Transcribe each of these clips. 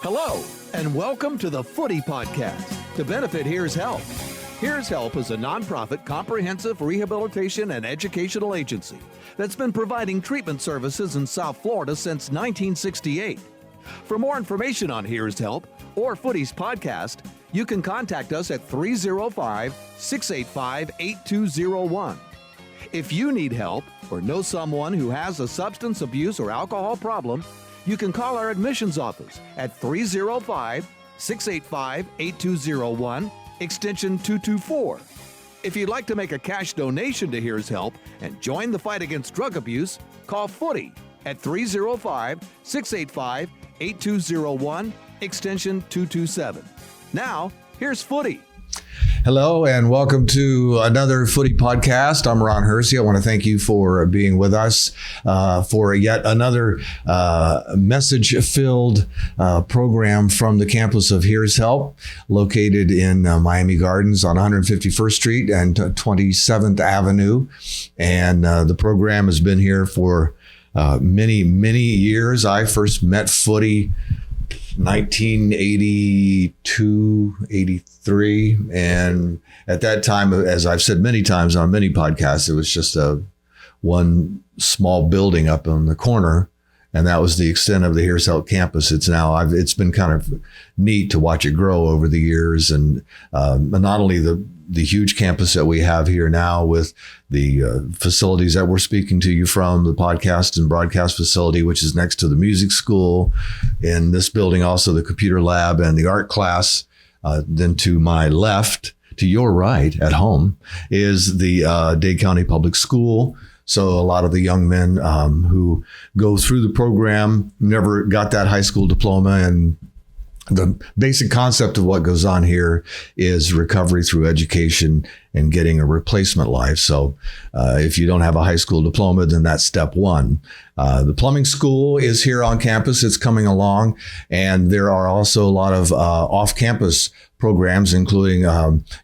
Hello, and welcome to the Footy podcast. To benefit Here's Help. Here's Help is a nonprofit comprehensive rehabilitation and educational agency that's been providing treatment services in South Florida since 1968. For more information on Here's Help or Footy's podcast, you can contact us at 305-685-8201. If you need help or know someone who has a substance abuse or alcohol problem, you can call our admissions office at 305-685-8201, extension 224. If you'd like to make a cash donation to Here's Help and join the fight against drug abuse, call Footy at 305-685-8201, extension 227. Now, here's Footy. Hello and welcome to another Footy podcast. I'm Ron Hersey. I want to thank you for being with us for yet another message-filled program from the campus of Here's Help, located in Miami Gardens on 151st Street and 27th Avenue. And the program has been here for many, many years. I first met Footy 1982, 83. And at that time, as I've said many times on many podcasts, it was just one small building up on the corner. And that was the extent of the Here's Help campus. It's been kind of neat to watch it grow over the years. And not only the huge campus that we have here now with the facilities that we're speaking to you from, the podcast and broadcast facility, which is next to the music school. In this building, also the computer lab and the art class. Then to my left, to your right at home, is the Dade County Public School. So a lot of the young men who go through the program never got that high school diploma, and the basic concept of what goes on here is recovery through education and getting a replacement life. So if you don't have a high school diploma, then that's step one. The plumbing school is here on campus. It's coming along. And there are also a lot of off-campus programs, including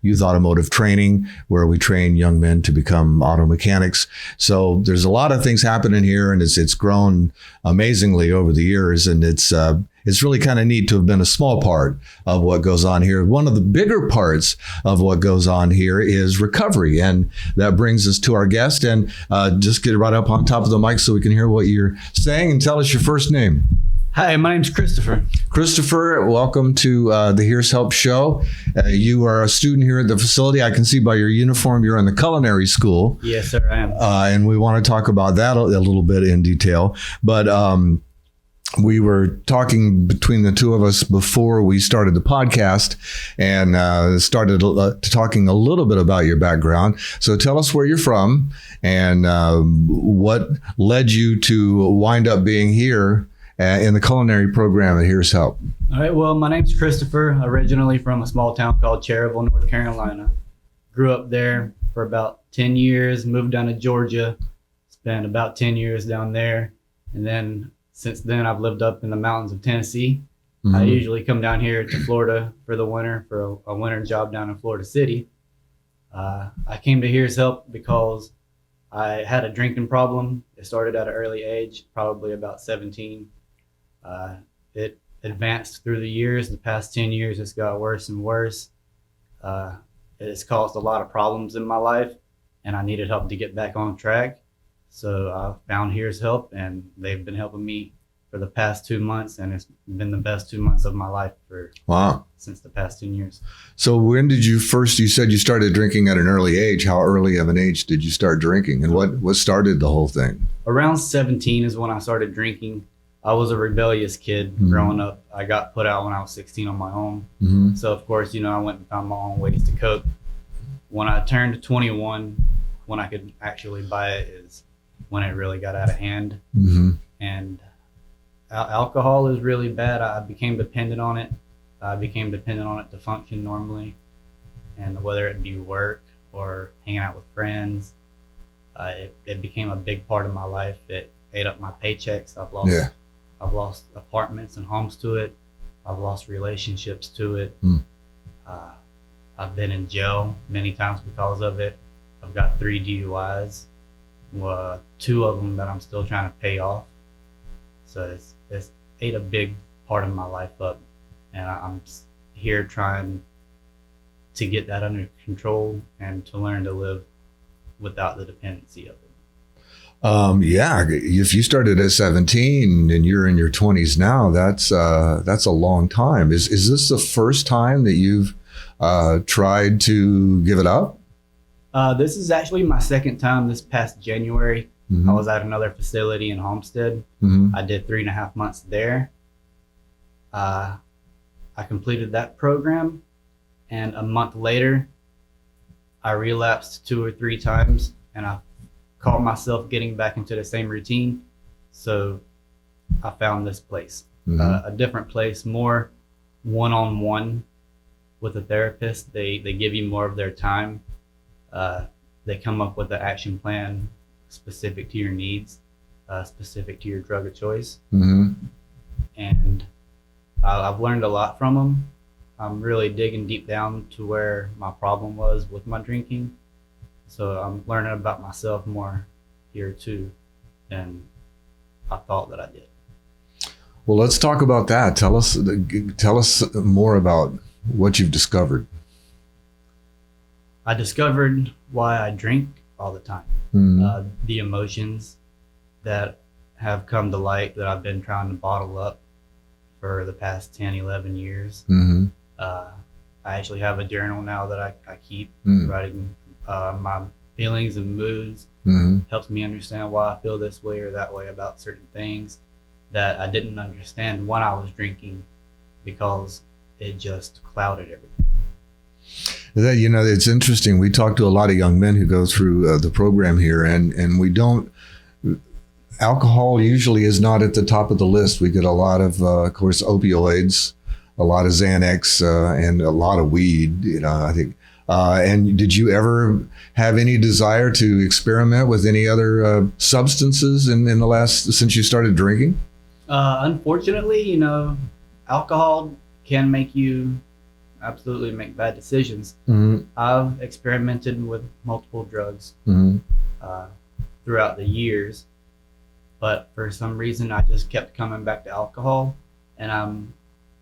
youth automotive training, where we train young men to become auto mechanics. So there's a lot of things happening here, and it's grown amazingly over the years. And it's really kind of neat to have been a small part of what goes on here. One of the bigger parts of what goes on here is recovery. And that brings us to our guest. And just get right up on top of the mic so we can hear what you're saying, and tell us your first name. Hi, my name's Christopher. Christopher, welcome to the Here's Help show. You are a student here at the facility. I can see by your uniform you're in the culinary school. Yes, sir, I am. And we want to talk about that a little bit in detail. But we were talking between the two of us before we started the podcast, and started talking a little bit about your background. So tell us where you're from and what led you to wind up being here in the culinary program at Here's Help. All right, well, my name's Christopher, originally from a small town called Cherryville, North Carolina. Grew up there for about 10 years, moved down to Georgia, spent about 10 years down there, and then since then, I've lived up in the mountains of Tennessee. Mm-hmm. I usually come down here to Florida for the winter, for a winter job down in Florida City. I came to Here's Help because I had a drinking problem. It started at an early age, probably about 17. It advanced through the years. The past 10 years, it's got worse and worse. It's caused a lot of problems in my life, and I needed help to get back on track. So I found Here's Help, and they've been helping me for the past 2 months, and it's been the best 2 months of my life since the past 10 years. So when did you said you started drinking at an early age. How early of an age did you start drinking, and what started the whole thing? Around 17 is when I started drinking. I was a rebellious kid growing up. I got put out when I was 16 on my own. Mm-hmm. So of course, I went and found my own ways to cope. When I turned 21, when I could actually buy it, is when it really got out of hand. Mm-hmm. And alcohol is really bad. I became dependent on it. I became dependent on it to function normally. And whether it be work or hanging out with friends, it became a big part of my life. It ate up my paychecks. I've lost apartments and homes to it. I've lost relationships to it. I've been in jail many times because of it. I've got 3 DUIs. 2 of them that I'm still trying to pay off. So it's ate a big part of my life up, and I'm here trying to get that under control and to learn to live without the dependency of it. Yeah, if you started at 17 and you're in your 20s now, that's a long time. Is this the first time that you've tried to give it up? This is actually my second time. This past January, Mm-hmm. I was at another facility in Homestead. Mm-hmm. I did 3.5 months there. I completed that program, and a month later, I relapsed 2 or 3 times, and I caught myself getting back into the same routine. So I found this place, Mm-hmm. a different place, more one-on-one with a therapist. They give you more of their time. They come up with an action plan specific to your needs, specific to your drug of choice. Mm-hmm. And I've learned a lot from them. I'm really digging deep down to where my problem was with my drinking. So I'm learning about myself more here too than I thought that I did. Well, let's talk about that. Tell us more about what you've discovered. I discovered why I drink all the time. Mm-hmm. The emotions that have come to light that I've been trying to bottle up for the past 10, 11 years. Mm-hmm. I actually have a journal now that I keep Mm-hmm. writing my feelings and moods. Mm-hmm. Helps me understand why I feel this way or that way about certain things that I didn't understand when I was drinking, because it just clouded everything. That, it's interesting. We talk to a lot of young men who go through the program here, and we don't. Alcohol usually is not at the top of the list. We get a lot of course, opioids, a lot of Xanax, and a lot of weed. I think. And did you ever have any desire to experiment with any other substances in the since you started drinking? Unfortunately, alcohol can make you absolutely make bad decisions. Mm-hmm. I've experimented with multiple drugs Mm-hmm. throughout the years, but for some reason I just kept coming back to alcohol, and I'm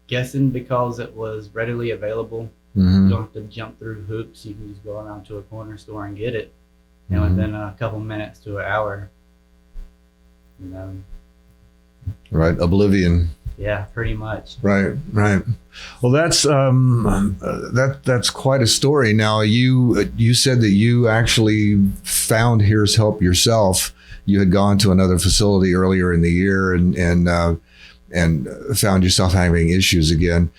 guessing because it was readily available. Mm-hmm. You don't have to jump through hoops. You can just go around to a corner store and get it, and Mm-hmm. within a couple minutes to an hour, Right, oblivion. yeah, pretty much. Right. Well, that's quite a story. Now, you said that you actually found Here's Help yourself. You had gone to another facility earlier in the year and found yourself having issues again.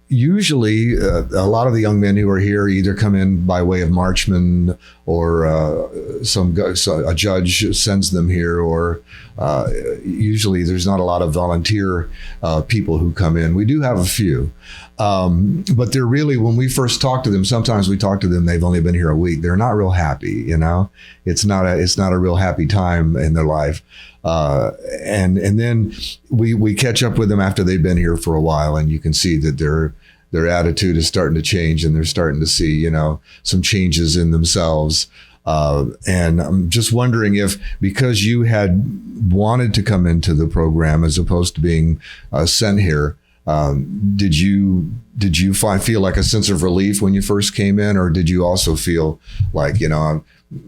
Usually, a lot of the young men who are here either come in by way of Marchman, or a judge sends them here, or usually there's not a lot of volunteer people who come in. We do have a few, but they're really, when we first talk to them, sometimes we talk to them, they've only been here a week. They're not real happy. It's not a real happy time in their life. And then we catch up with them after they've been here for a while, and you can see that their attitude is starting to change, and they're starting to see, some changes in themselves. And I'm just wondering if, because you had wanted to come into the program as opposed to being sent here, did you feel like a sense of relief when you first came in, or did you also feel like,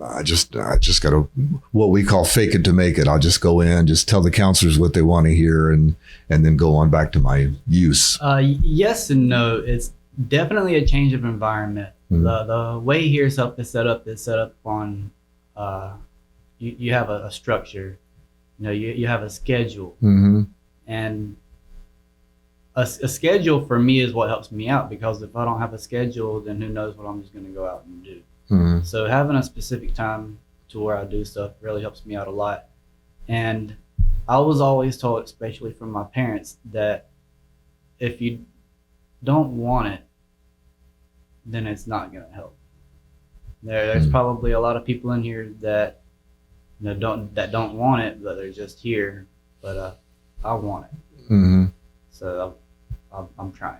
I just got to, what we call fake it to make it. I'll just go in, just tell the counselors what they want to hear, and then go on back to my use? Yes and no. It's definitely a change of environment. Mm-hmm. The way Here's Help is set up on, you have a structure, you have a schedule. Mm-hmm. And a schedule for me is what helps me out, because if I don't have a schedule, then who knows what I'm just going to go out and do. Mm-hmm. So having a specific time to where I do stuff really helps me out a lot. And I was always told, especially from my parents, that if you don't want it, then it's not going to help. There's probably a lot of people in here that don't want it, but they're just here. But I want it. Mm-hmm. So I'm trying.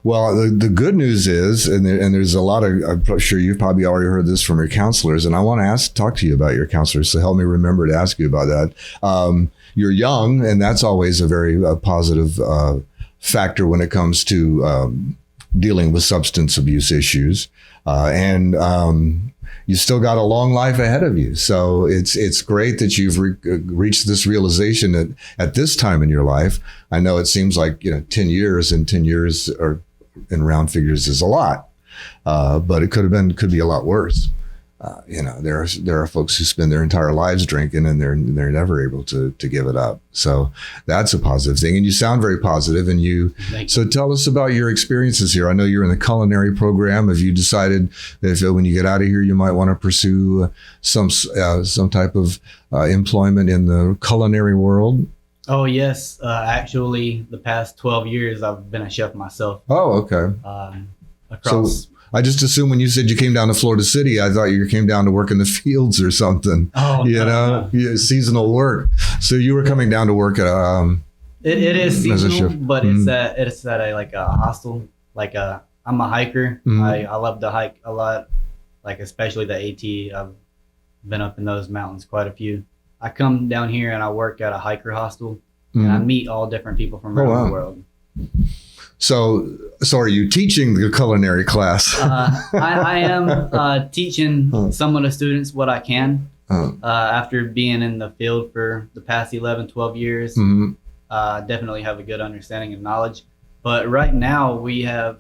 Well, the good news is, and there's a lot of, I'm sure you've probably already heard this from your counselors, and I want to talk to you about your counselors. So help me remember to ask you about that. You're young, and that's always a very positive factor when it comes to dealing with substance abuse issues. And you still got a long life ahead of you. So it's great that you've reached this realization at this time in your life. I know it seems like 10 years, and 10 years or in round figures is a lot, but it could be a lot worse. There are folks who spend their entire lives drinking, and they're never able to give it up. So that's a positive thing. And you sound very positive. And so tell us about your experiences here. I know you're in the culinary program. Have you decided that when you get out of here, you might want to pursue some type of employment in the culinary world? Oh, yes. Actually, the past 12 years, I've been a chef myself. Oh, okay. Across. So I just assumed when you said you came down to Florida City, I thought you came down to work in the fields or something. Oh, no. Yeah, seasonal work. So you were coming down to work at It is seasonal, but Mm-hmm. it's at a hostel. I'm a hiker. Mm-hmm. I love to hike a lot, especially the AT. I've been up in those mountains quite a few. I come down here and I work at a hiker hostel, and I meet all different people from around the world. So are you teaching the culinary class? I am teaching some of the students what I can. After being in the field for the past 11, 12 years, definitely have a good understanding of knowledge. But right now we have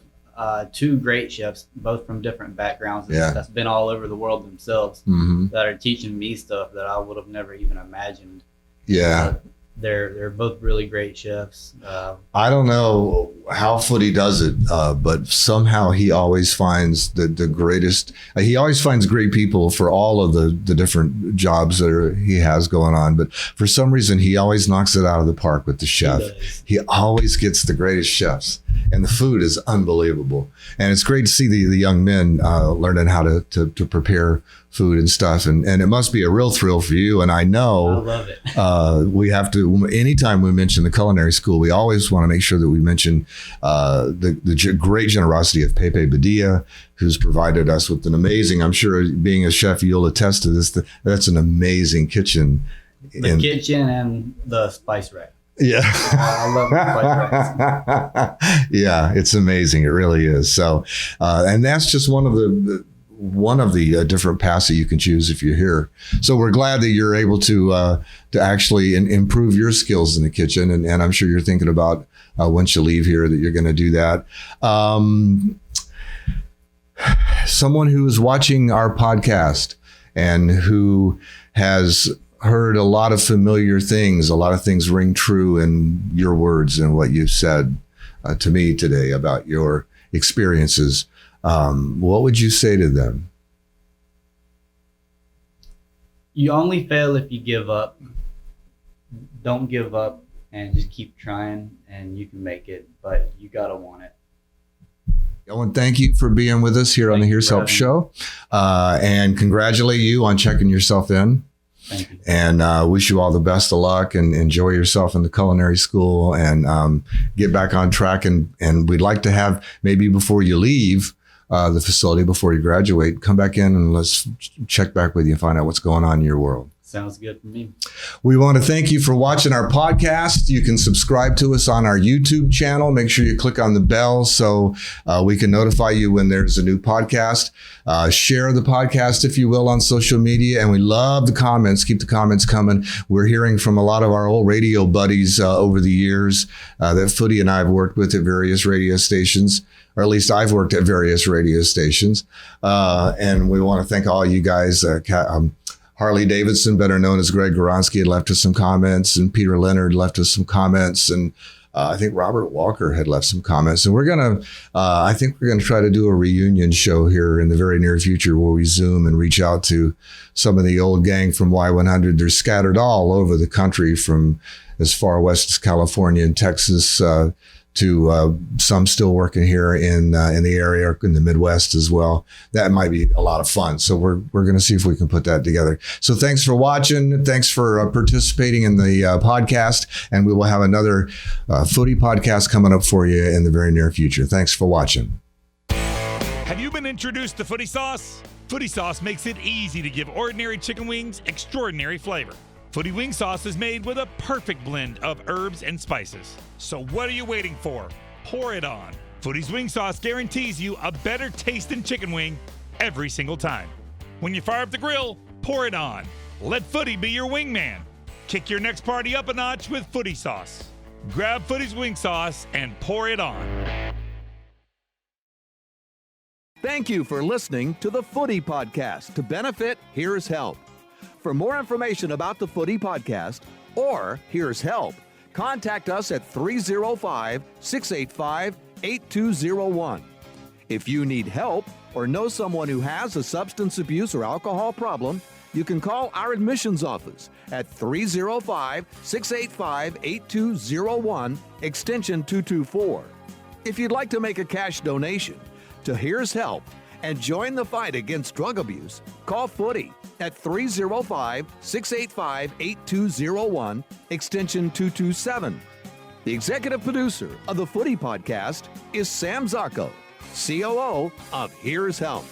2 great chefs, both from different backgrounds, that's been all over the world themselves, that are teaching me stuff that I would have never even imagined. Yeah. They're both really great chefs. I don't know how Footy does it, but somehow he always finds the greatest. He always finds great people for all of the different jobs that he has going on. But for some reason, he always knocks it out of the park with the chef. He always gets the greatest chefs, and the food is unbelievable. And it's great to see the young men learning how to prepare food and stuff, and it must be a real thrill for you. And I know I love it. We have to, anytime we mention the culinary school, we always want to make sure that we mention the great generosity of Pepe Badia, who's provided us with an amazing, I'm sure being a chef, you'll attest to this, that's an amazing kitchen. The kitchen and the spice rack. Yeah. I love the spice racks. Yeah, it's amazing. It really is. So, and that's just one of the different paths that you can choose if you're here. So we're glad that you're able to actually improve your skills in the kitchen. And I'm sure you're thinking about once you leave here that you're going to do that. Someone who is watching our podcast and who has heard a lot of familiar things, a lot of things ring true in your words and what you said to me today about your experiences. What would you say to them? You only fail if you give up. Don't give up and just keep trying, and you can make it, but you gotta want it. Owen, thank you for being with us here on the Here's Help show, and congratulate you on checking yourself in. Thank you. And wish you all the best of luck, and enjoy yourself in the culinary school, and get back on track. And we'd like to have, maybe before you leave the facility, before you graduate, come back in and let's check back with you and find out what's going on in your world. Sounds good for me. We want to thank you for watching our podcast. You can subscribe to us on our YouTube channel. Make sure you click on the bell so we can notify you when there's a new podcast. Share the podcast, if you will, on social media. And we love the comments. Keep the comments coming. We're hearing from a lot of our old radio buddies over the years that Footy and I have worked with at various radio stations, or at least I've worked at various radio stations. And we want to thank all you guys. Harley Davidson, better known as Greg Goronsky, had left us some comments, and Peter Leonard left us some comments, and I think Robert Walker had left some comments. And I think we're gonna try to do a reunion show here in the very near future where we Zoom and reach out to some of the old gang from Y100. They're scattered all over the country, from as far west as California and Texas to some still working here in the area, in the Midwest as well. That might be a lot of fun. So we're going to see if we can put that together. So thanks for watching. Thanks for participating in the podcast. And we will have another Footy podcast coming up for you in the very near future. Thanks for watching. Have you been introduced to Footy Sauce? Footy Sauce makes it easy to give ordinary chicken wings extraordinary flavor. Footy Wing Sauce is made with a perfect blend of herbs and spices. So what are you waiting for? Pour it on. Footy's Wing Sauce guarantees you a better tasting chicken wing every single time. When you fire up the grill, pour it on. Let Footy be your wingman. Kick your next party up a notch with Footy Sauce. Grab Footy's Wing Sauce and pour it on. Thank you for listening to the Footy Podcast. To benefit, here's help. For more information about the Footy Podcast or Here's Help, contact us at 305-685-8201. If you need help or know someone who has a substance abuse or alcohol problem, you can call our admissions office at 305-685-8201, extension 224. If you'd like to make a cash donation to Here's Help and join the fight against drug abuse, call Footy at 305-685-8201, extension 227. The executive producer of the Footy Podcast is Sam Zarko, COO of Here's Help.